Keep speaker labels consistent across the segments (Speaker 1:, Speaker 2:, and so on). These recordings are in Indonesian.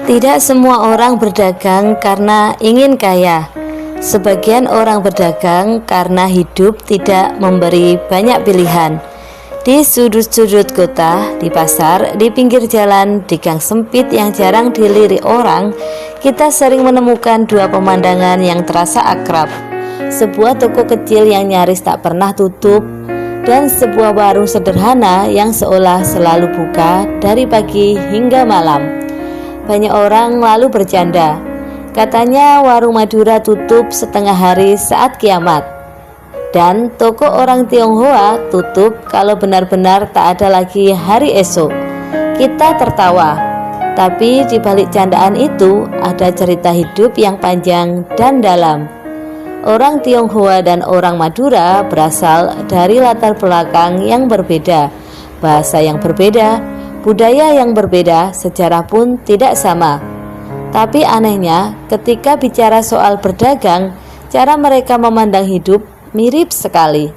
Speaker 1: Tidak semua orang berdagang karena ingin kaya. Sebagian orang berdagang karena hidup tidak memberi banyak pilihan. Di sudut-sudut kota, di pasar, di pinggir jalan, di gang sempit yang jarang dilirik orang, kita sering menemukan dua pemandangan yang terasa akrab. Sebuah toko kecil yang nyaris tak pernah tutup, dan sebuah warung sederhana yang seolah selalu buka dari pagi hingga malam. Banyak orang lalu bercanda, katanya warung Madura tutup setengah hari saat kiamat, dan toko orang Tionghoa tutup kalau benar-benar tak ada lagi hari esok. Kita tertawa, tapi di balik candaan itu ada cerita hidup yang panjang dan dalam. Orang Tionghoa dan orang Madura berasal dari latar belakang yang berbeda, bahasa yang berbeda, budaya yang berbeda, sejarah pun tidak sama. Tapi anehnya, ketika bicara soal berdagang, cara mereka memandang hidup mirip sekali.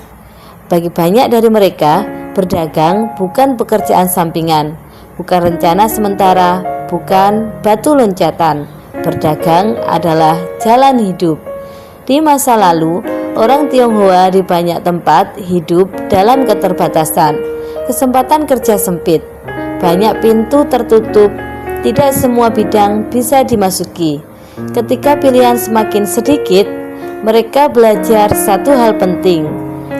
Speaker 1: Bagi banyak dari mereka, berdagang bukan pekerjaan sampingan, bukan rencana sementara, bukan batu loncatan. Berdagang adalah jalan hidup. Di masa lalu, orang Tionghoa di banyak tempat hidup dalam keterbatasan, kesempatan kerja sempit, banyak pintu tertutup, tidak semua bidang bisa dimasuki. Ketika pilihan semakin sedikit, mereka belajar satu hal penting: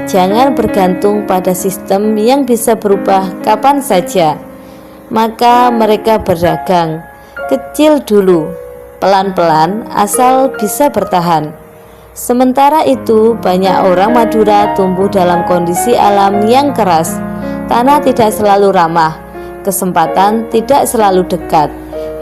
Speaker 1: jangan bergantung pada sistem yang bisa berubah kapan saja. Maka mereka berdagang kecil dulu, pelan-pelan, asal bisa bertahan. Sementara itu, banyak orang Madura tumbuh dalam kondisi alam yang keras. Tanah tidak selalu ramah, kesempatan tidak selalu dekat.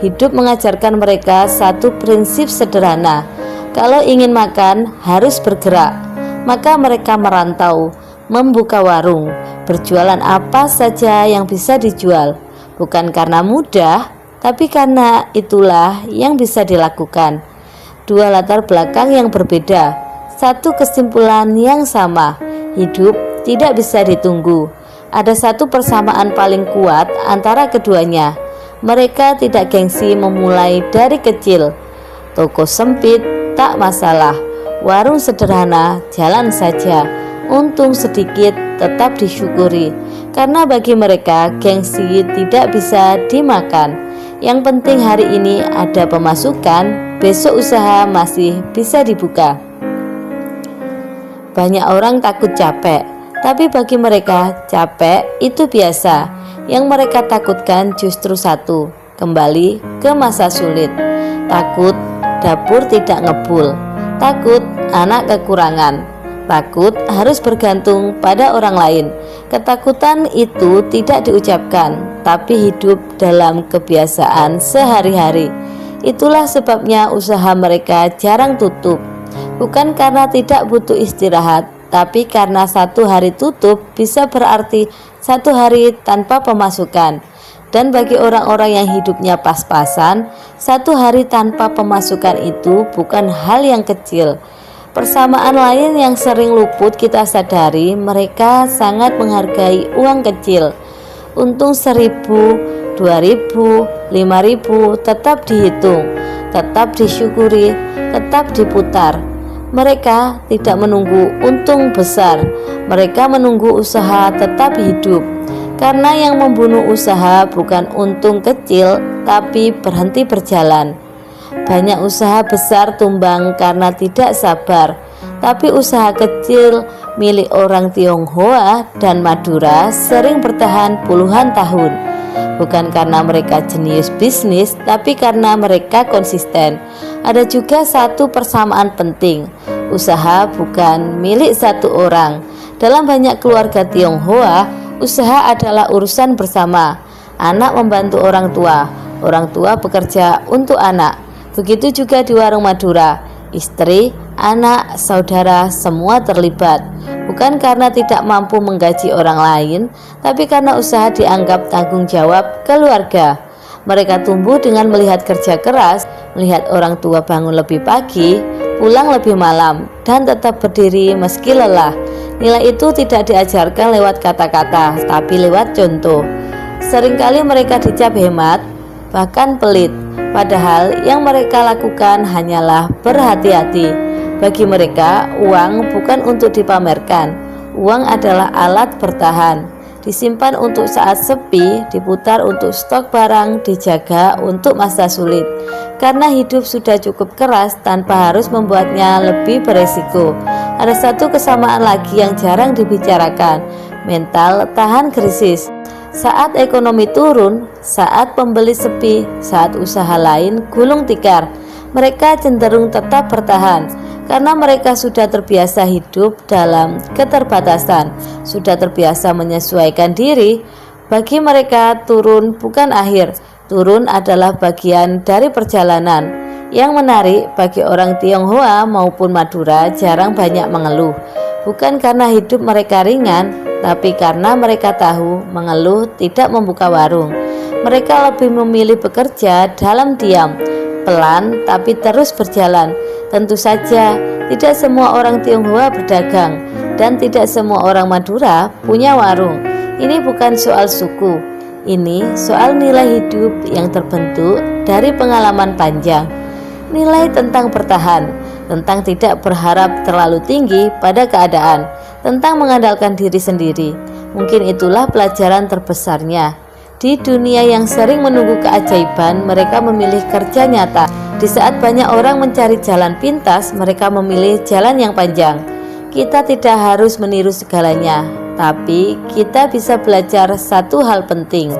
Speaker 1: Hidup mengajarkan mereka satu prinsip sederhana: kalau ingin makan harus bergerak. Maka mereka merantau, membuka warung, berjualan apa saja yang bisa dijual, bukan karena mudah, tapi karena itulah yang bisa dilakukan. Dua latar belakang yang berbeda, satu kesimpulan yang sama: hidup tidak bisa ditunggu. Ada satu persamaan paling kuat antara keduanya: mereka tidak gengsi memulai dari kecil. Toko sempit tak masalah, warung sederhana jalan saja, untung sedikit tetap disyukuri, karena bagi mereka gengsi tidak bisa dimakan. Yang penting hari ini ada pemasukan, besok usaha masih bisa dibuka. Banyak orang takut capek, tapi bagi mereka capek itu biasa. Yang mereka takutkan justru satu: kembali ke masa sulit. Takut dapur tidak ngebul, takut anak kekurangan, takut harus bergantung pada orang lain. Ketakutan itu tidak diucapkan, tapi hidup dalam kebiasaan sehari-hari. Itulah sebabnya usaha mereka jarang tutup, bukan karena tidak butuh istirahat, tapi karena satu hari tutup bisa berarti satu hari tanpa pemasukan. Dan bagi orang-orang yang hidupnya pas-pasan, satu hari tanpa pemasukan itu bukan hal yang kecil. Persamaan lain yang sering luput kita sadari, mereka sangat menghargai uang kecil. Untung 1.000, 2.000, 5.000 tetap dihitung, tetap disyukuri, tetap diputar. Mereka tidak menunggu untung besar, mereka menunggu usaha tetap hidup. Karena yang membunuh usaha bukan untung kecil, tapi berhenti berjalan. Banyak usaha besar tumbang karena tidak sabar, tapi usaha kecil milik orang Tionghoa dan Madura sering bertahan puluhan tahun. Bukan karena mereka jenius bisnis, tapi karena mereka konsisten. Ada juga satu persamaan penting: usaha bukan milik satu orang. Dalam banyak keluarga Tionghoa, usaha adalah urusan bersama. Anak membantu orang tua bekerja untuk anak. Begitu juga di warung Madura, istri, anak, saudara, semua terlibat. Bukan karena tidak mampu menggaji orang lain, tapi karena usaha dianggap tanggung jawab keluarga. Mereka tumbuh dengan melihat kerja keras, melihat orang tua bangun lebih pagi, pulang lebih malam, dan tetap berdiri meski lelah. Nilai itu tidak diajarkan lewat kata-kata, tapi lewat contoh. Seringkali mereka dicap hemat, bahkan pelit. Padahal yang mereka lakukan hanyalah berhati-hati. Bagi mereka, uang bukan untuk dipamerkan. Uang adalah alat bertahan, disimpan untuk saat sepi, diputar untuk stok barang, dijaga untuk masa sulit. Karena hidup sudah cukup keras tanpa harus membuatnya lebih beresiko. Ada satu kesamaan lagi yang jarang dibicarakan, mental tahan krisis. Saat ekonomi turun, saat pembeli sepi, saat usaha lain gulung tikar, mereka cenderung tetap bertahan karena mereka sudah terbiasa hidup dalam keterbatasan, sudah terbiasa menyesuaikan diri. Bagi mereka, turun bukan akhir, turun adalah bagian dari perjalanan. Yang menarik, bagi orang Tionghoa maupun Madura jarang banyak mengeluh, bukan karena hidup mereka ringan, tapi karena mereka tahu mengeluh tidak membuka warung. Mereka lebih memilih bekerja dalam diam, pelan tapi terus berjalan. Tentu saja tidak semua orang Tionghoa berdagang, dan tidak semua orang Madura punya warung. Ini bukan soal suku, ini soal nilai hidup yang terbentuk dari pengalaman panjang. Nilai tentang bertahan, tentang tidak berharap terlalu tinggi pada keadaan, tentang mengandalkan diri sendiri. Mungkin itulah pelajaran terbesarnya. Di dunia yang sering menunggu keajaiban, mereka memilih kerja nyata. Di saat banyak orang mencari jalan pintas, mereka memilih jalan yang panjang. Kita tidak harus meniru segalanya, tapi kita bisa belajar satu hal penting.